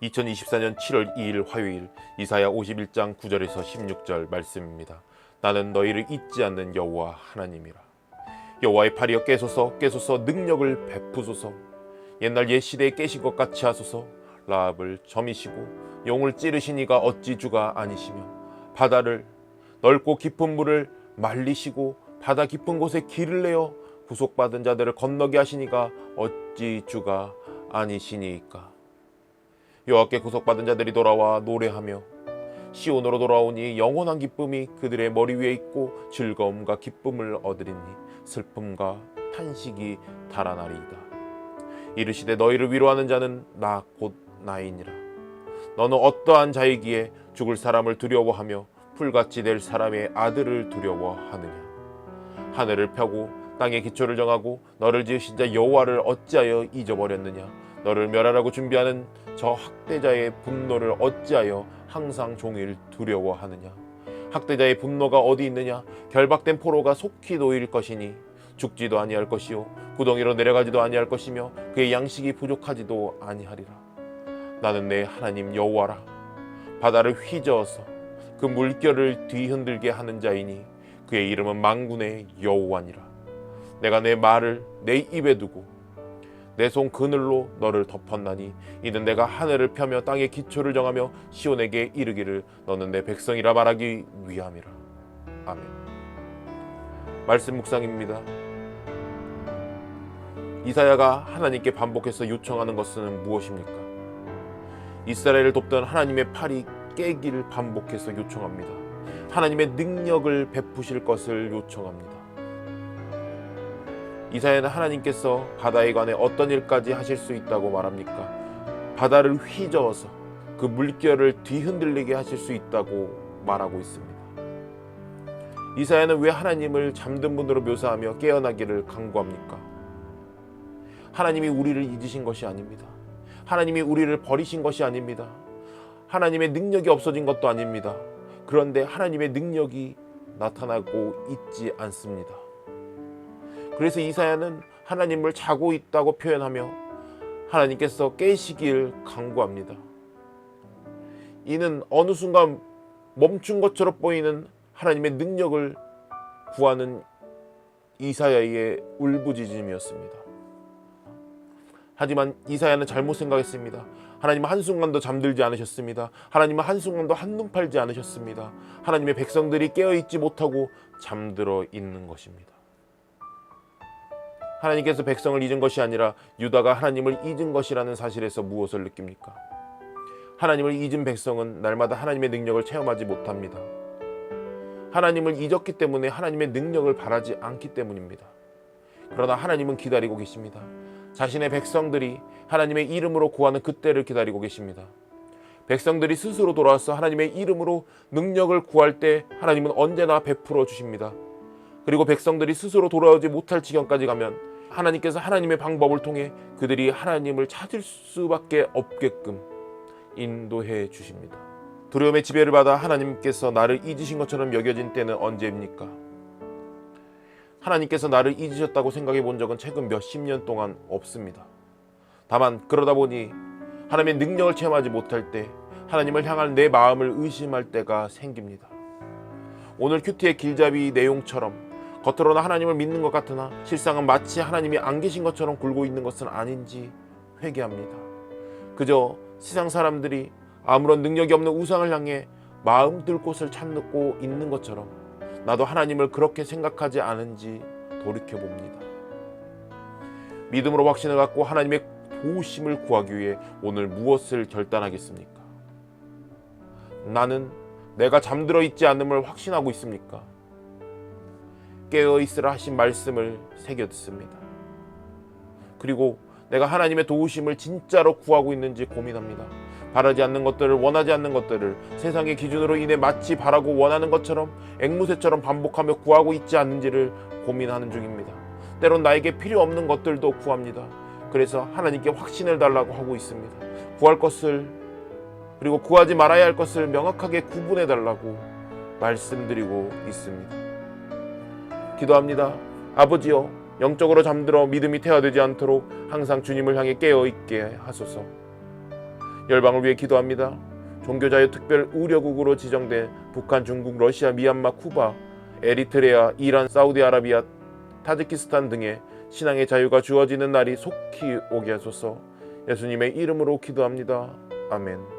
2024년 7월 2일 화요일 이사야 51장 9절에서 16절 말씀입니다. 나는 너희를 잊지 않는 여호와 하나님이라. 여호와의 팔이여 깨소서 깨소서 능력을 베푸소서. 옛날 옛 시대에 깨신 것 같이 하소서. 라합을 점이시고 용을 찌르신 이가 어찌 주가 아니시며 바다를 넓고 깊은 물을 말리시고 바다 깊은 곳에 길을 내어 구속받은 자들을 건너게 하시니가 어찌 주가 아니시니까. 여호와께 구속받은 자들이 돌아와 노래하며 시온으로 돌아오니 영원한 기쁨이 그들의 머리 위에 있고 즐거움과 기쁨을 얻으리니 슬픔과 탄식이 달아나리이다. 이르시되 너희를 위로하는 자는 나 곧 나이니라. 너는 어떠한 자이기에 죽을 사람을 두려워하며 풀같이 될 사람의 아들을 두려워하느냐. 하늘을 펴고 땅의 기초를 정하고 너를 지으신 자 여호와를 어찌하여 잊어버렸느냐. 너를 멸하라고 준비하는 저 학대자의 분노를 어찌하여 항상 종일 두려워하느냐. 학대자의 분노가 어디 있느냐. 결박된 포로가 속히 놓일 것이니 죽지도 아니할 것이요 구덩이로 내려가지도 아니할 것이며 그의 양식이 부족하지도 아니하리라. 나는 내 하나님 여호와라. 바다를 휘저어서 그 물결을 뒤흔들게 하는 자이니 그의 이름은 만군의 여호와니라. 내가 내 말을 내 입에 두고 내 손 그늘로 너를 덮었나니 이는 내가 하늘을 펴며 땅의 기초를 정하며 시온에게 이르기를 너는 내 백성이라 말하기 위함이라. 아멘. 말씀 묵상입니다. 이사야가 하나님께 반복해서 요청하는 것은 무엇입니까? 이스라엘을 돕던 하나님의 팔이 깨기를 반복해서 요청합니다. 하나님의 능력을 베푸실 것을 요청합니다. 이사야는 하나님께서 바다에 관해 어떤 일까지 하실 수 있다고 말합니까? 바다를 휘저어서 그 물결을 뒤흔들리게 하실 수 있다고 말하고 있습니다. 이사야는 왜 하나님을 잠든 분으로 묘사하며 깨어나기를 간구합니까? 하나님이 우리를 잊으신 것이 아닙니다. 하나님이 우리를 버리신 것이 아닙니다. 하나님의 능력이 없어진 것도 아닙니다. 그런데 하나님의 능력이 나타나고 있지 않습니다. 그래서 이사야는 하나님을 자고 있다고 표현하며 하나님께서 깨시길 간구합니다. 이는 어느 순간 멈춘 것처럼 보이는 하나님의 능력을 구하는 이사야의 울부짖음이었습니다. 하지만 이사야는 잘못 생각했습니다. 하나님은 한순간도 잠들지 않으셨습니다. 하나님은 한순간도 한눈 팔지 않으셨습니다. 하나님의 백성들이 깨어있지 못하고 잠들어 있는 것입니다. 하나님께서 백성을 잊은 것이 아니라 유다가 하나님을 잊은 것이라는 사실에서 무엇을 느낍니까? 하나님을 잊은 백성은 날마다 하나님의 능력을 체험하지 못합니다. 하나님을 잊었기 때문에 하나님의 능력을 바라지 않기 때문입니다. 그러나 하나님은 기다리고 계십니다. 자신의 백성들이 하나님의 이름으로 구하는 그때를 기다리고 계십니다. 백성들이 스스로 돌아와서 하나님의 이름으로 능력을 구할 때 하나님은 언제나 베풀어 주십니다. 그리고 백성들이 스스로 돌아오지 못할 지경까지 가면 하나님께서 하나님의 방법을 통해 그들이 하나님을 찾을 수밖에 없게끔 인도해 주십니다. 두려움의 지배를 받아 하나님께서 나를 잊으신 것처럼 여겨진 때는 언제입니까? 하나님께서 나를 잊으셨다고 생각해 본 적은 최근 몇십 년 동안 없습니다. 다만 그러다 보니 하나님의 능력을 체험하지 못할 때 하나님을 향한 내 마음을 의심할 때가 생깁니다. 오늘 큐티의 길잡이 내용처럼 겉으로는 하나님을 믿는 것 같으나 실상은 마치 하나님이 안 계신 것처럼 굴고 있는 것은 아닌지 회개합니다. 그저 세상 사람들이 아무런 능력이 없는 우상을 향해 마음 들 곳을 찾고 있는 것처럼 나도 하나님을 그렇게 생각하지 않은지 돌이켜봅니다. 믿음으로 확신을 갖고 하나님의 도우심을 구하기 위해 오늘 무엇을 결단하겠습니까? 나는 내가 잠들어 있지 않음을 확신하고 있습니까? 깨어있으라 하신 말씀을 새겨 듣습니다. 그리고 내가 하나님의 도우심을 진짜로 구하고 있는지 고민합니다. 바라지 않는 것들을, 원하지 않는 것들을 세상의 기준으로 인해 마치 바라고 원하는 것처럼 앵무새처럼 반복하며 구하고 있지 않는지를 고민하는 중입니다. 때론 나에게 필요 없는 것들도 구합니다. 그래서 하나님께 확신을 달라고 하고 있습니다. 구할 것을 그리고 구하지 말아야 할 것을 명확하게 구분해 달라고 말씀드리고 있습니다. 기도합니다. 아버지여, 영적으로 잠들어 믿음이 퇴화되지 않도록 항상 주님을 향해 깨어있게 하소서. 열방을 위해 기도합니다. 종교자유 특별 우려국으로 지정된 북한, 중국, 러시아, 미얀마, 쿠바, 에리트레아, 이란, 사우디아라비아, 타지키스탄 등의 신앙의 자유가 주어지는 날이 속히 오게 하소서. 예수님의 이름으로 기도합니다. 아멘.